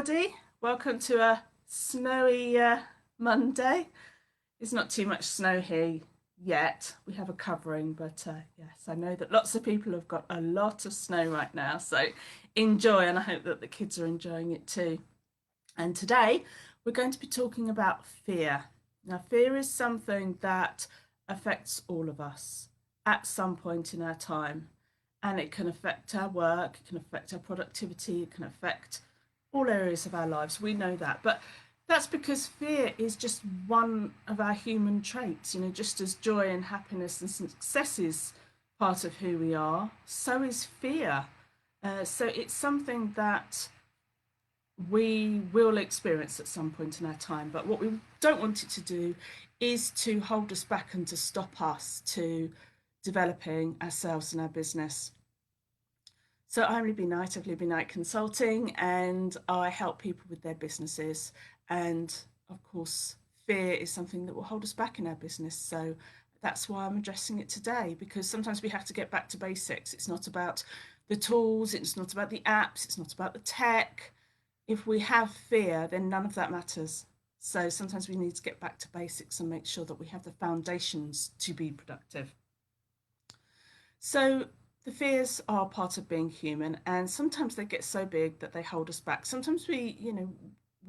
Everybody, welcome to a snowy Monday. It's not too much snow here yet. We have a covering, but yes, I know that lots of people have got a lot of snow right now. So enjoy, and I hope that the kids are enjoying it too. And today we're going to be talking about fear. Now, fear is something that affects all of us at some point in our time, and it can affect our work, it can affect our productivity, it can affect all areas of our lives. We know that. But that's because fear is just one of our human traits. Just as joy and happiness and success is part of who we are, so is fear. So it's something that we will experience at some point in our time. But what we don't want it to do is to hold us back and to stop us to developing ourselves and our business. So I'm Libby Knight of Libby Knight Consulting, and I help people with their businesses. And of course, fear is something that will hold us back in our business. So that's why I'm addressing it today, because sometimes we have to get back to basics. It's not about the tools, it's not about the apps, it's not about the tech. If we have fear, then none of that matters. So sometimes we need to get back to basics and make sure that we have the foundations to be productive. So the fears are part of being human, and sometimes they get so big that they hold us back. Sometimes we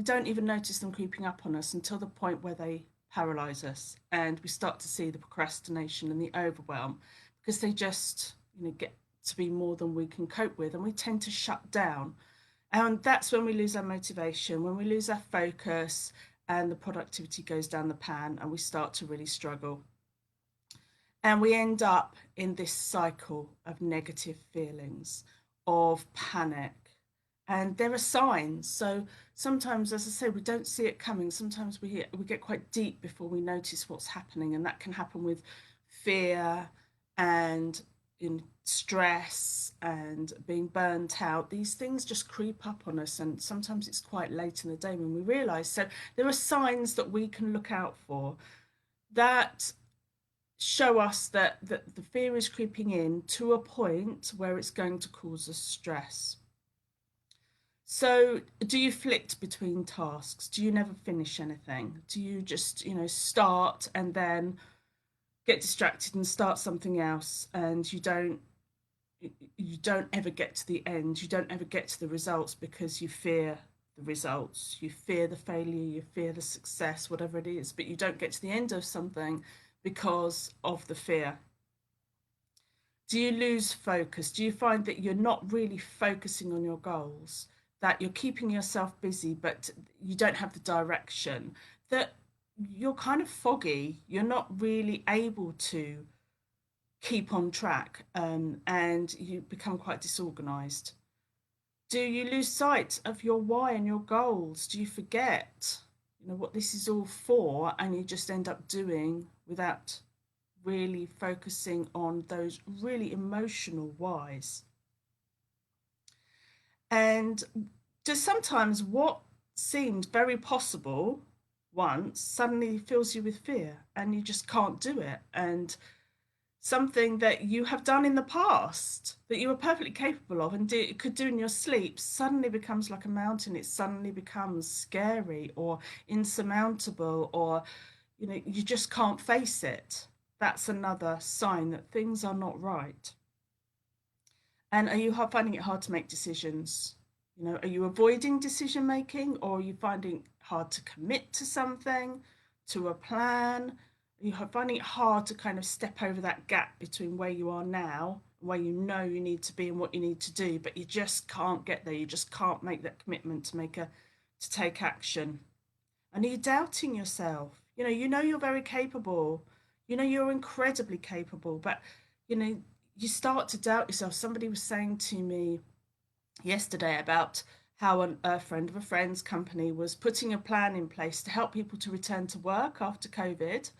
don't even notice them creeping up on us until the point where they paralyze us, and we start to see the procrastination and the overwhelm because they just get to be more than we can cope with, and we tend to shut down. And that's when we lose our motivation, when we lose our focus, and the productivity goes down the pan, and we start to really struggle. And we end up in this cycle of negative feelings, of panic. And there are signs. So sometimes, as I say, we don't see it coming. Sometimes we get quite deep before we notice what's happening. And that can happen with fear and in stress and being burnt out. These things just creep up on us. And sometimes it's quite late in the day when we realize. So there are signs that we can look out for that show us that the fear is creeping in to a point where it's going to cause us stress. So do you flit between tasks? Do you never finish anything? Do you just start and then get distracted and start something else, and you don't ever get to the end, you don't ever get to the results because you fear the results, you fear the failure, you fear the success, whatever it is, but you don't get to the end of something because of the fear? Do you lose focus? Do you find that you're not really focusing on your goals, that you're keeping yourself busy, but you don't have the direction, that you're kind of foggy, you're not really able to keep on track, and you become quite disorganized? Do you lose sight of your why and your goals? Do you forget what this is all for, and you just end up doing without really focusing on those really emotional whys? And just sometimes what seemed very possible once suddenly fills you with fear, and you just can't do it. And something that you have done in the past that you were perfectly capable of and could do in your sleep suddenly becomes like a mountain. It suddenly becomes scary or insurmountable, or you just can't face it. That's another sign that things are not right. And are you finding it hard to make decisions? Are you avoiding decision making, or are you finding it hard to commit to something, to a plan? Are you finding it hard to kind of step over that gap between where you are now, where you need to be and what you need to do, but you just can't get there? You just can't make that commitment to take action. And are you doubting yourself? You're very capable. You're incredibly capable, but you start to doubt yourself. Somebody was saying to me yesterday about how a friend of a friend's company was putting a plan in place to help people to return to work after COVID,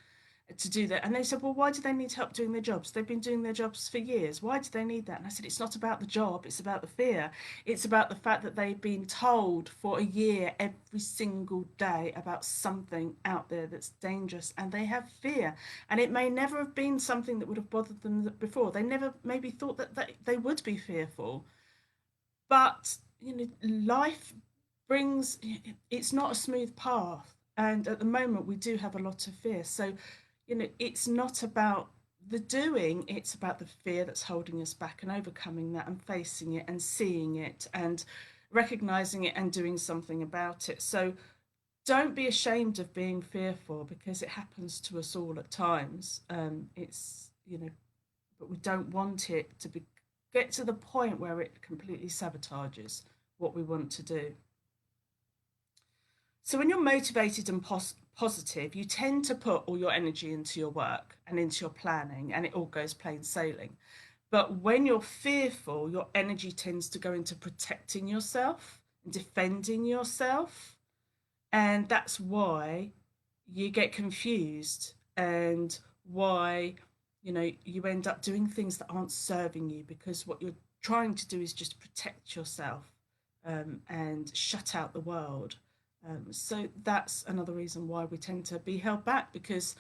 to do that. And they said, well, why do they need help doing their jobs? They've been doing their jobs for years. Why do they need that? And I said, it's not about the job, it's about the fear. It's about the fact that they've been told for a year every single day about something out there that's dangerous, and they have fear. And it may never have been something that would have bothered them before. They never maybe thought that they would be fearful. But life brings, it's not a smooth path. And at the moment, we do have a lot of fear. So, it's not about the doing, it's about the fear that's holding us back and overcoming that and facing it and seeing it and recognizing it and doing something about it. So, don't be ashamed of being fearful because it happens to us all at times. But we don't want it to get to the point where it completely sabotages what we want to do. So when you're motivated and positive, you tend to put all your energy into your work and into your planning, and it all goes plain sailing. But when you're fearful, your energy tends to go into protecting yourself and defending yourself. And that's why you get confused and why you end up doing things that aren't serving you, because what you're trying to do is just protect yourself, and shut out the world. So that's another reason why we tend to be held back, because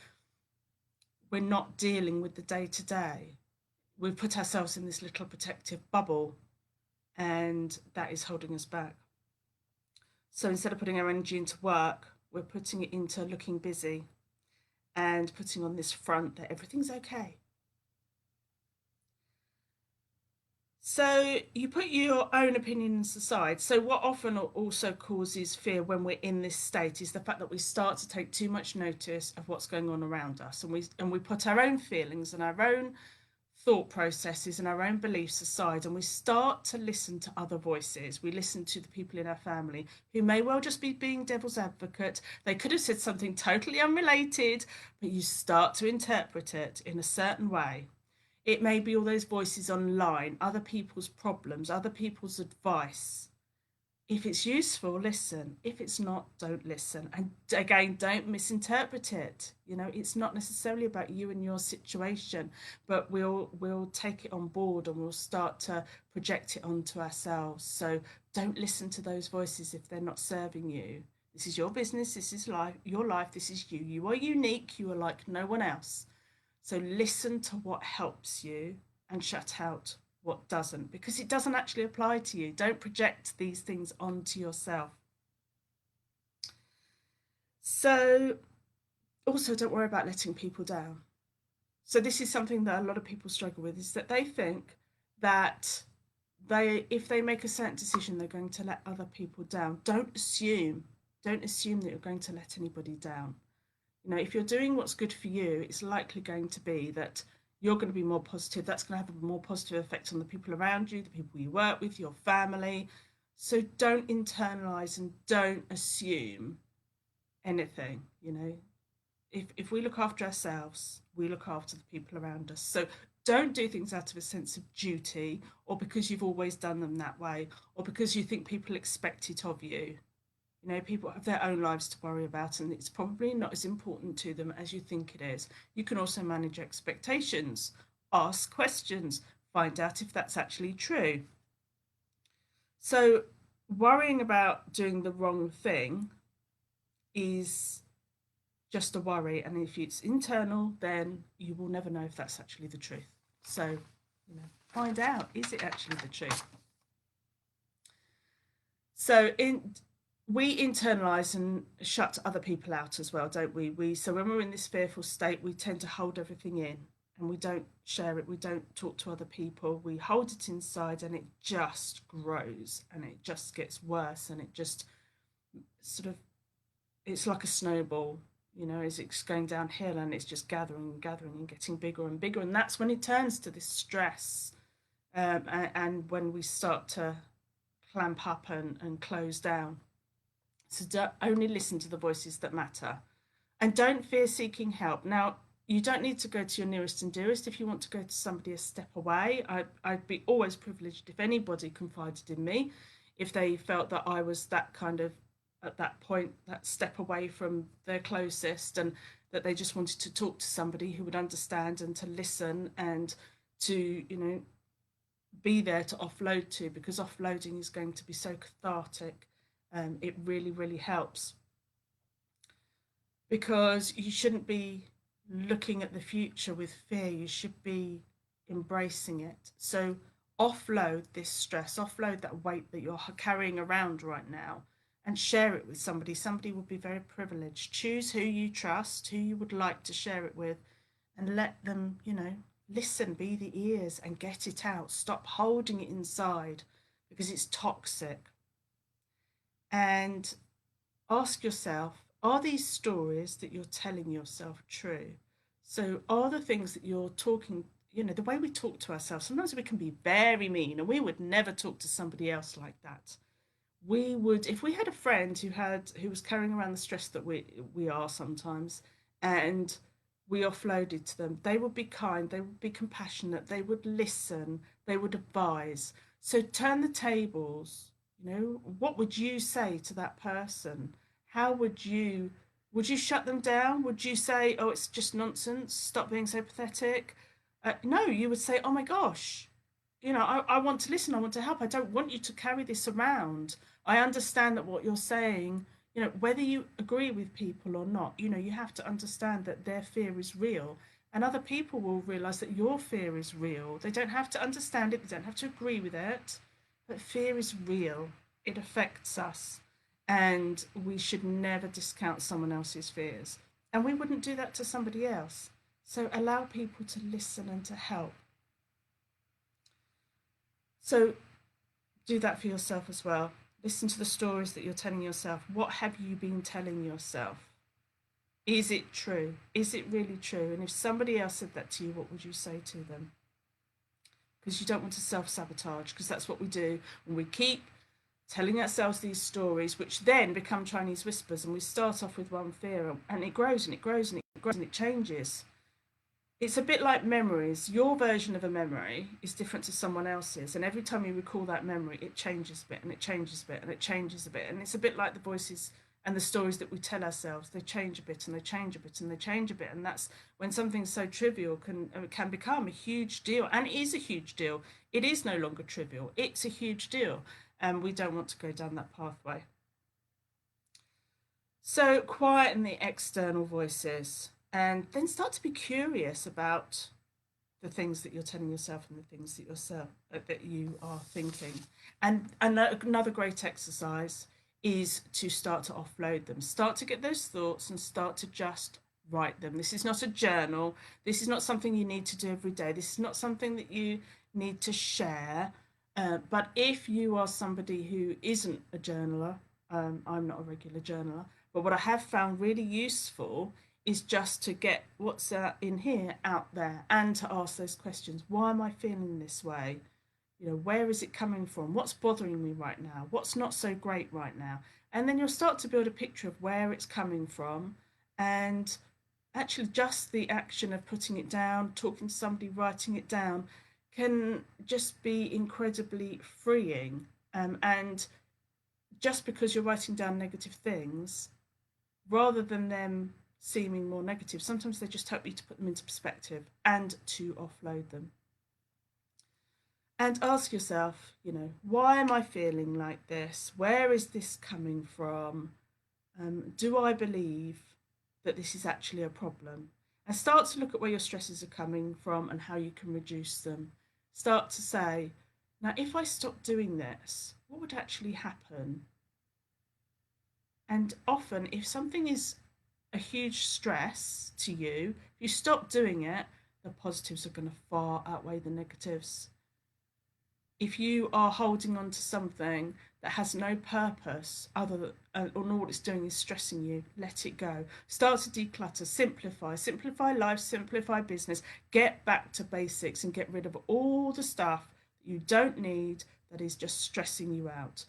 we're not dealing with the day to day. We've put ourselves in this little protective bubble, and that is holding us back. So instead of putting our energy into work, we're putting it into looking busy and putting on this front that everything's okay. So you put your own opinions aside. So what often also causes fear when we're in this state is the fact that we start to take too much notice of what's going on around us, and we put our own feelings and our own thought processes and our own beliefs aside, and we start to listen to other voices. We listen to the people in our family who may well just be being devil's advocate. They could have said something totally unrelated, but you start to interpret it in a certain way. It may be all those voices online, other people's problems, other people's advice. If it's useful, listen. If it's not, don't listen. And again, don't misinterpret it. It's not necessarily about you and your situation, but we'll take it on board and we'll start to project it onto ourselves. So don't listen to those voices if they're not serving you. This is your business. This is your life. This is you. You are unique. You are like no one else. So listen to what helps you and shut out what doesn't, because it doesn't actually apply to you. Don't project these things onto yourself. So also, don't worry about letting people down. So this is something that a lot of people struggle with, is that they think that if they make a certain decision, they're going to let other people down. Don't assume that you're going to let anybody down. If you're doing what's good for you, it's likely going to be that you're going to be more positive. That's going to have a more positive effect on the people around you, the people you work with, your family. So don't internalize and don't assume anything. If we look after ourselves, we look after the people around us. So don't do things out of a sense of duty, or because you've always done them that way, or because you think people expect it of you. People have their own lives to worry about, and it's probably not as important to them as you think it is. You can also manage expectations, ask questions, find out if that's actually true. So, worrying about doing the wrong thing is just a worry, and if it's internal, then you will never know if that's actually the truth. So, find out, is it actually the truth? So, we internalize and shut other people out as well, don't we? So when we're in this fearful state, we tend to hold everything in and we don't share it. We don't talk to other people. We hold it inside, and it just grows and it just gets worse, and it just sort of, it's like a snowball, as it's going downhill, and it's just gathering and gathering and getting bigger and bigger. And that's when it turns to this stress, and when we start to clamp up and close down. So only listen to the voices that matter, and don't fear seeking help. Now, you don't need to go to your nearest and dearest. If you want to go to somebody a step away, I'd be always privileged if anybody confided in me, if they felt that I was that kind of, at that point, that step away from their closest, and that they just wanted to talk to somebody who would understand and to listen and to, be there to offload to, because offloading is going to be so cathartic. It really, really helps, because you shouldn't be looking at the future with fear. You should be embracing it. So offload this stress, offload that weight that you're carrying around right now, and share it with somebody. Somebody would be very privileged. Choose who you trust, who you would like to share it with, and let them, listen, be the ears and get it out. Stop holding it inside because it's toxic. And ask yourself, are these stories that you're telling yourself true? So, are the things that you're talking, the way we talk to ourselves, sometimes we can be very mean, and we would never talk to somebody else like that. We would, if we had a friend who was carrying around the stress that we are sometimes, and we offloaded to them, they would be kind, they would be compassionate, they would listen, they would advise. So turn the tables. What would you say to that person? How would you shut them down? Would you say, oh, it's just nonsense, stop being so pathetic? No, you would say, oh my gosh, I want to listen, I want to help, I don't want you to carry this around. I understand that what you're saying, whether you agree with people or not, you have to understand that their fear is real. And other people will realize that your fear is real. They don't have to understand it, they don't have to agree with it, but fear is real. It affects us. And we should never discount someone else's fears. And we wouldn't do that to somebody else. So allow people to listen and to help. So do that for yourself as well. Listen to the stories that you're telling yourself. What have you been telling yourself? Is it true? Is it really true? And if somebody else said that to you, what would you say to them? Because you don't want to self sabotage, because that's what we do when we keep telling ourselves these stories, which then become Chinese whispers. And we start off with one fear, and it grows and it grows and it grows and it changes. It's a bit like memories. Your version of a memory is different to someone else's, and every time you recall that memory, it changes a bit and it changes a bit and it changes a bit. And it's a bit like the voices and the stories that we tell ourselves. They change a bit and they change a bit and they change a bit, and that's when something so trivial can become a huge deal. And it is a huge deal. It is no longer trivial. It's a huge deal, and we don't want to go down that pathway. So quieten the external voices and then start to be curious about the things that you're telling yourself and the things that you are thinking. And another great exercise is to start to offload them. Start to get those thoughts and start to just write them. This is not a journal. This is not something you need to do every day. This is not something that you need to share. But if you are somebody who isn't a journaler, I'm not a regular journaler, but what I have found really useful is just to get what's in here out there and to ask those questions. Why am I feeling this way? Where is it coming from? What's bothering me right now? What's not so great right now? And then you'll start to build a picture of where it's coming from. And actually, just the action of putting it down, talking to somebody, writing it down can just be incredibly freeing. And just because you're writing down negative things, rather than them seeming more negative, sometimes they just help you to put them into perspective and to offload them. And ask yourself, why am I feeling like this? Where is this coming from? Do I believe that this is actually a problem? And start to look at where your stresses are coming from and how you can reduce them. Start to say, now, if I stop doing this, what would actually happen? And often, if something is a huge stress to you, if you stop doing it, the positives are going to far outweigh the negatives. If you are holding on to something that has no purpose other than, or all it's doing is stressing you, let it go. Start to declutter, simplify life, simplify business, get back to basics and get rid of all the stuff that you don't need that is just stressing you out.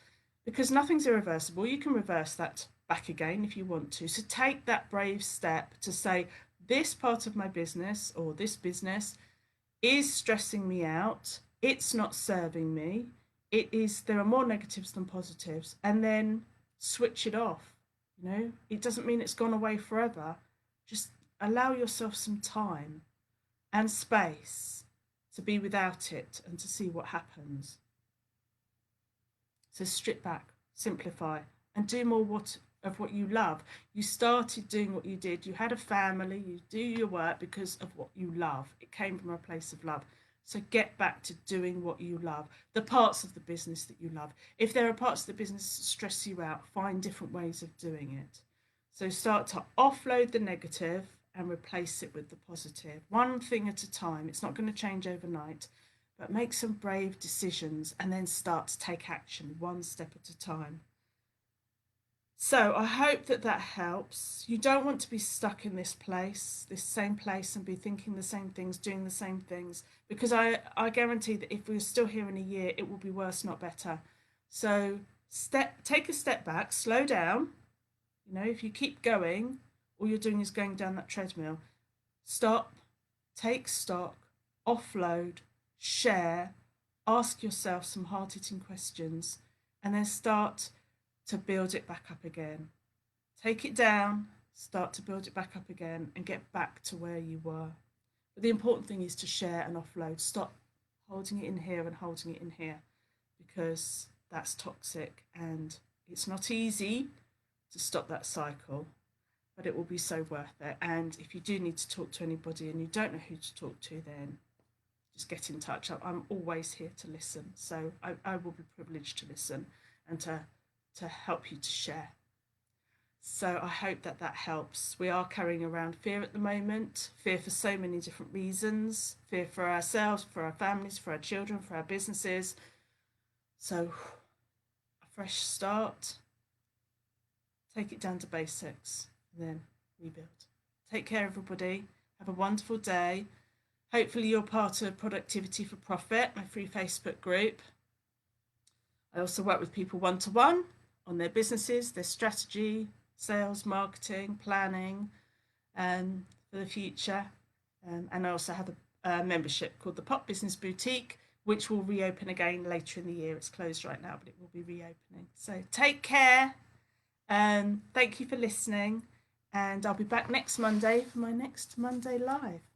Because nothing's irreversible. You can reverse that back again if you want to. So take that brave step to say, this part of my business or this business is stressing me out. It's not serving me. There are more negatives than positives. And then switch it off. It doesn't mean it's gone away forever. Just allow yourself some time and space to be without it and to see what happens. So strip back, simplify, and do more of what you love. You started doing what you did. You had a family. You do your work because of what you love. It came from a place of love. So get back to doing what you love, the parts of the business that you love. If there are parts of the business that stress you out, find different ways of doing it. So start to offload the negative and replace it with the positive. One thing at a time. It's not going to change overnight, but make some brave decisions and then start to take action one step at a time. So I hope that that helps. You don't want to be stuck in this place, this same place, and be thinking the same things, doing the same things, because I guarantee that if we're still here in a year, it will be worse, not better. So take a step back, slow down. You know, if you keep going, all you're doing is going down that treadmill. Stop, take stock, offload, share, ask yourself some hard-hitting questions, and then start to build it back up again. Take it down, start to build it back up again, and get back to where you were. But the important thing is to share and offload. Stop holding it in here and holding it in here, because that's toxic and it's not easy to stop that cycle, but it will be so worth it. And if you do need to talk to anybody and you don't know who to talk to, then just get in touch. I'm always here to listen. So I will be privileged to listen and to help you to share. So I hope that that helps. We are carrying around fear at the moment, fear for so many different reasons, fear for ourselves, for our families, for our children, for our businesses. So a fresh start, take it down to basics, and then rebuild. Take care, everybody. Have a wonderful day. Hopefully you're part of Productivity for Profit, my free Facebook group. I also work with people one-to-one on their businesses, their strategy, sales, marketing, planning for the future. And I also have a membership called the Pop Business Boutique, which will reopen again later in the year. It's closed right now, but it will be reopening. So take care. Thank you for listening. And I'll be back next Monday for my next Monday Live.